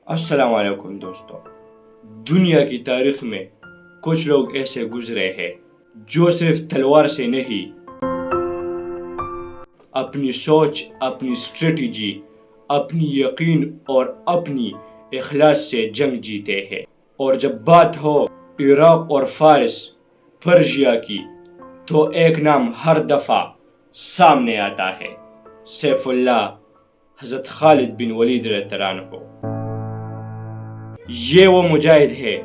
السلام علیکم دوستو، دنیا کی تاریخ میں کچھ لوگ ایسے گزرے ہیں جو صرف تلوار سے نہیں، اپنی سوچ، اپنی اسٹریٹجی، اپنی یقین اور اپنی اخلاص سے جنگ جیتے ہیں۔ اور جب بات ہو عراق اور فارس، پرشیا کی، تو ایک نام ہر دفعہ سامنے آتا ہے، سیف اللہ حضرت خالد بن ولید رضی اللہ عنہ۔ یہ وہ مجاہد ہے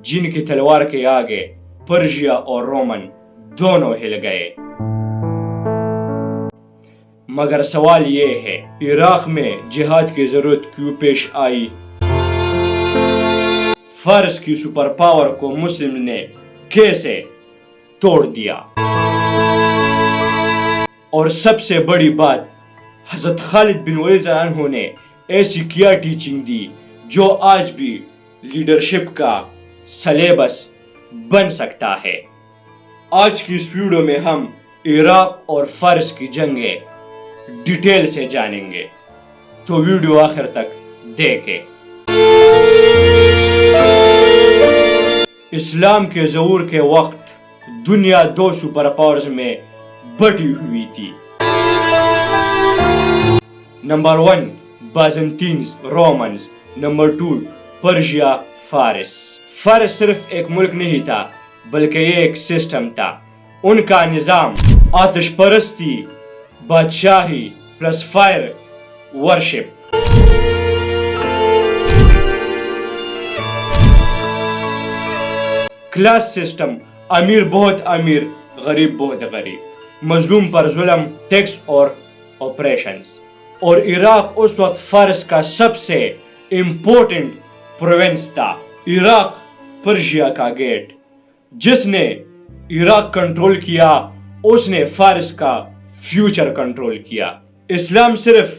جن کی تلوار کے آگے پرشیا اور رومن دونوں ہل گئے۔ مگر سوال یہ ہے، عراق میں جہاد کی ضرورت کیوں پیش آئی؟ فارس کی سپر پاور کو مسلم نے کیسے توڑ دیا؟ اور سب سے بڑی بات، حضرت خالد بن ولید رضی اللہ عنہ نے ایسی کیا ٹیچنگ دی جو آج بھی لیڈرشپ کا سلیبس بن سکتا ہے۔ آج کی اس ویڈیو میں ہم عراق اور فارس کی جنگیں ڈیٹیل سے جانیں گے، تو ویڈیو آخر تک دیکھیں۔ اسلام کے ظہور کے وقت دنیا دو سپر پاورز میں بٹی ہوئی تھی۔ نمبر 1 بازنطینز رومنز، نمبر 2 پرشیا فارس۔ فارس صرف ایک ملک نہیں تھا بلکہ یہ ایک سسٹم تھا۔ ان کا نظام آتش پرستی، بادشاہی plus fire worship. Class system, امیر بہت امیر، غریب بہت غریب، مظلوم پر ظلم، ٹیکس اور آپریشنز۔ اور عراق اس وقت فارس کا سب سے امپورٹنٹ پروونس تھا۔ عراق پرشیا کا گیٹ، جس نے عراق کنٹرول کیا اس نے فارس کا فیوچر کنٹرول کیا۔ اسلام صرف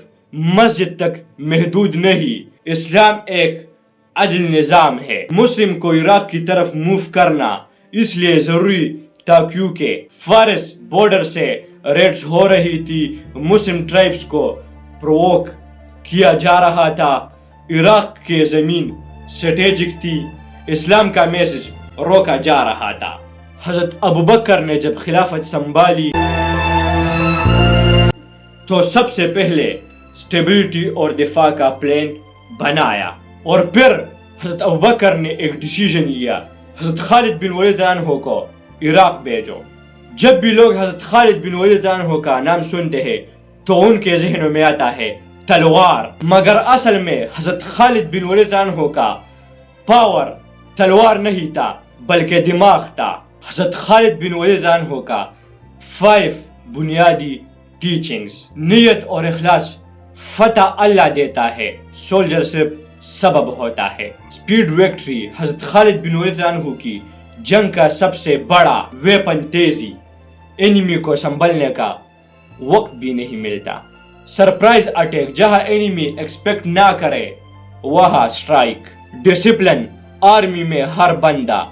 مسجد تک محدود نہیں، اسلام ایک عدل نظام ہے۔ مسلم کو عراق کی طرف موو کرنا اس لیے ضروری تھا کیونکہ فارس بارڈر سے ریڈز ہو رہی تھی، مسلم ٹرائبز کو پرووک کیا جا رہا تھا، عراق کے زمین اسٹریٹجک تھی، اسلام کا میسج روکا جا رہا تھا۔ حضرت ابوبکر نے جب خلافت سنبھالی تو سب سے پہلے اسٹیبلٹی اور دفاع کا پلان بنایا، اور پھر حضرت ابوبکر نے ایک ڈیسیژن لیا، حضرت خالد بن ولید رضی اللہ عنہ کو عراق بھیجو۔ جب بھی لوگ حضرت خالد بن ولید رضی اللہ عنہ کا نام سنتے ہیں تو ان کے ذہنوں میں آتا ہے تلوار، مگر اصل میں حضرت خالد بن ولید رضی اللہ عنہ کا پاور تلوار نہیں تھا بلکہ دماغ تھا۔ حضرت خالد بن ولید رضی اللہ عنہ کا 5 بنیادی ٹیچنگز: نیت اور اخلاص، فتح اللہ دیتا ہے، سولجر صرف سبب ہوتا ہے، سپیڈ وکٹری۔ حضرت خالد بن ولید رضی اللہ عنہ کی جنگ کا سب سے بڑا ویپن تیزی، انیمی کو سنبھلنے کا وقت بھی نہیں ملتا، سرپرائز اٹیک، جہاں انیمی ایکسپیکٹ نہ کرے وہاں سٹرائک، ڈسپلن، آرمی میں ہر بندہ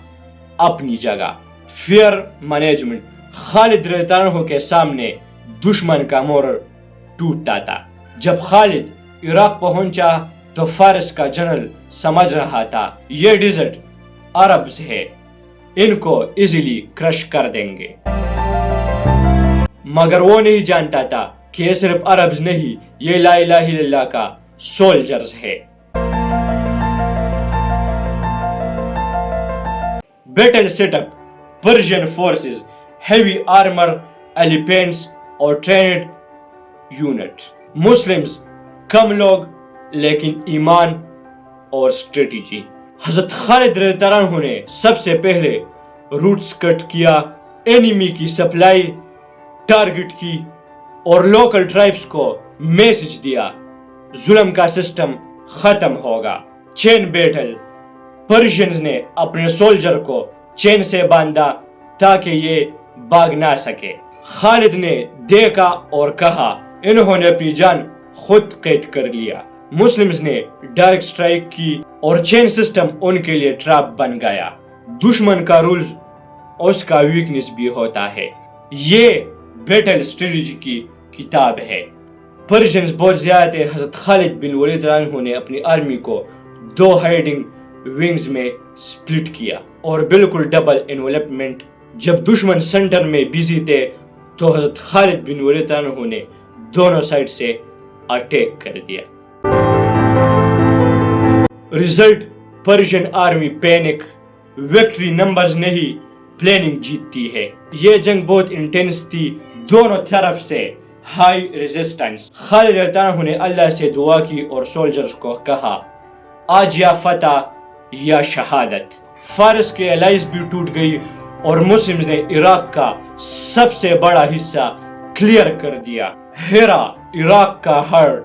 اپنی جگہ، فیئر مینجمنٹ۔ خالد رضی اللہ عنہ کے سامنے دشمن کا مورل ٹوٹتا تھا۔ جب خالد عراق پہنچا تو فارس کا جنرل سمجھ رہا تھا یہ ڈیزرٹ عربز ہے، ان کو ایزیلی کرش کر دیں گے، مگر وہ نہیں جانتا تھا کہ یہ صرف عربز نہیں، یہ لا الہ الا اللہ کا سولجرز ہے۔ Battle set up, Persian forces, heavy armour, elephants اور ٹرینڈ یونٹ۔ مسلمز کم لوگ لیکن ایمان اور اسٹریٹجی۔ حضرت خالد رضی اللہ عنہ نے سب سے پہلے روٹس کٹ کیا، انیمی کی سپلائی ٹارگٹ کی اور لوکل ٹرائبز کو میسج دیا ظلم کا سسٹم ختم ہوگا۔ چین بیٹل، پرشینز نے اپنے سولجر کو چین سے باندھا تاکہ یہ بھاگ نہ سکے۔ خالد نے دیکھا اور کہا انہوں نے اپنی جان خود قید کر لیا۔ مسلمز نے ڈائریکٹ سٹرائک کی اور چین سسٹم ان کے لیے ٹراپ بن گیا۔ دشمن کا رولز اس کا ویکنس بھی ہوتا ہے۔ یہ بیٹل اسٹریٹجی کی کتاب ہے۔ پرشینز بہت زیادہ تھے، حضرت خالد بن ولید رضی اللہ عنہ نے اپنی آرمی کو 2 ہائیڈنگ ونگز میں سپلٹ کیا اور بالکل ڈبل انویلپمنٹ. جب دشمن سینٹر میں بزی تھے تو حضرت خالد بن ولید عنہ نے دونوں سائڈ سے اٹیک کر دیا. Result Persian army panic. Victory numbers نہیں پلاننگ جیتتی ہے. یہ جنگ بہت انٹینس تھی, دونوں طرف سے ہائی ریزسٹنس. خالد رضی اللہ عنہ نے اللہ سے دعا کی اور سولجرز کو کہا آج یا فتح یا شہادت. فارس کے الائز بھی ٹوٹ گئی اور مسلمز نے عراق کا سب سے بڑا حصہ کلیئر کر دیا. ہیرا عراق کا ہارٹ.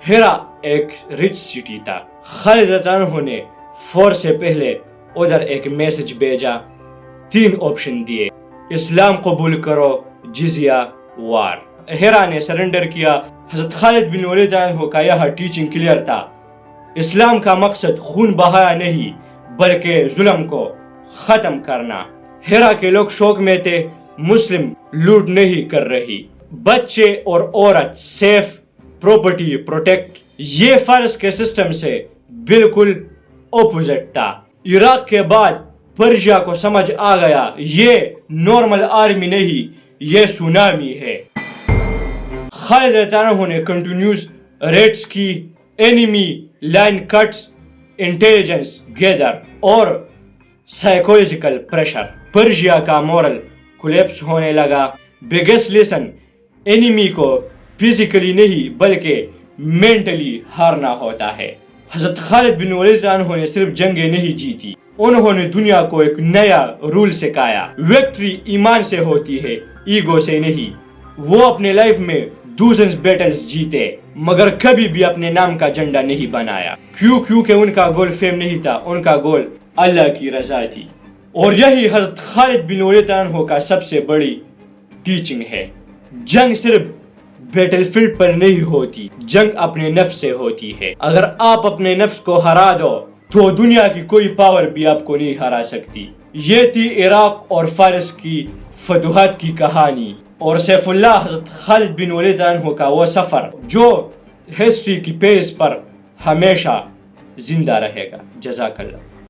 ہیرا ایک رچ سٹی تھا. خالد رضی اللہ عنہ نے فور سے پہلے ادھر ایک میسج بھیجا. 3 آپشن دیے, اسلام قبول کرو, جزیہ, وار. ہیرا نے سرنڈر کیا. حضرت خالد بن ولید عنہ کا یہ ٹیچنگ کلیئر تھا, اسلام کا مقصد خون بہایا نہیں بلکہ ظلم کو ختم کرنا. ہیرا کے لوگ شوق میں تھے, مسلم لوٹ نہیں کر رہی, بچے اور عورت سیف, پراپرٹی پروٹیکٹ. یہ فارس کے سسٹم سے بالکل اپوزٹ تھا. عراق کے بعد پرشیا کو سمجھ آ گیا یہ نارمل آرمی نہیں, یہ سونامی ہے. خالد رضی اللہ عنہ نے کنٹینیوس ریٹس کی, enemy line cuts, intelligence gather اور سائیکولوجیکل پریشر. پرشیا کا مورل کولیپس ہونے لگا. بگیسٹ لیسن, اینیمی کو فزیکلی نہیں بلکہ مینٹلی ہارنا ہوتا ہے. حضرت خالد بن ولید عنہ نے صرف جنگیں نہیں جیتی, انہوں نے دنیا کو ایک نیا رول سکھایا. وکٹری ایمان سے ہوتی ہے, ایگو سے نہیں. وہ اپنے لائف میں ڈوزنز بیٹلز جیتے مگر کبھی بھی اپنے نام کا جھنڈا نہیں بنایا. کیونکہ ان کا گول فیم نہیں تھا, ان کا گول اللہ کی رضا تھی. اور یہی حضرت خالد بن ولید عنہ کا سب سے بڑی ٹیچنگ ہے. جنگ صرف بیٹل فیلڈ پر نہیں ہوتی, جنگ اپنے نفس سے ہوتی ہے. اگر آپ اپنے نفس کو ہرا دو تو دنیا کی کوئی پاور بھی آپ کو نہیں ہرا سکتی. یہ تھی عراق اور فارس کی فتوحات کی کہانی اور سیف اللہ حضرت خالد بن ولید عنہ کا وہ سفر جو ہسٹری کی پیج پر ہمیشہ زندہ رہے گا. جزاک اللہ.